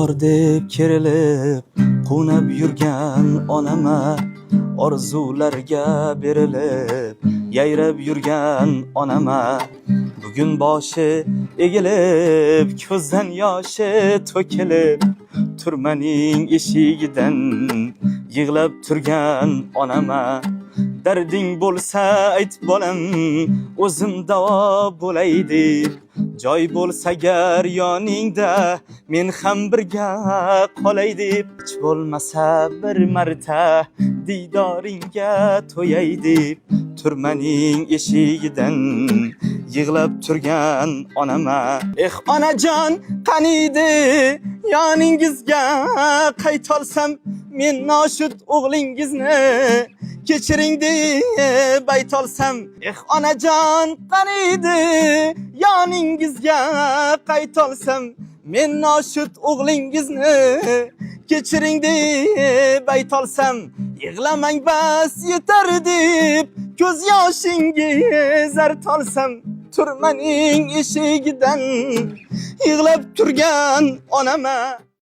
bor deb kerilib qunab yurgan onama, orzularga berilib yayrab yurgan onama, bugun boshi egilib ko'zdan yoshi to'kilib turmaning eshigidan yig'lab turgan onama, darding bo'lsa ayt bolam, o'zim davo bo'lay deb, joy bo'lsa agar yoningda men ham birga qolay deb, hech bo'lmasa bir marta diydoringga to'yay deb turmaning eshigidan yig'lab turgan onama. Onajon qaniydi yoningizga qaytolsam, men noshud o'g'lingizni kechiring deb aytolsam. Onajon qaniydi yoningizga qaytolsam, men noshud o'g'lingizni kechiring deb aytolsam. Yig'lamang bas yetar deb ko'z yoshingiz artolsam, turmaning eshigidan yig'lab turgan onama.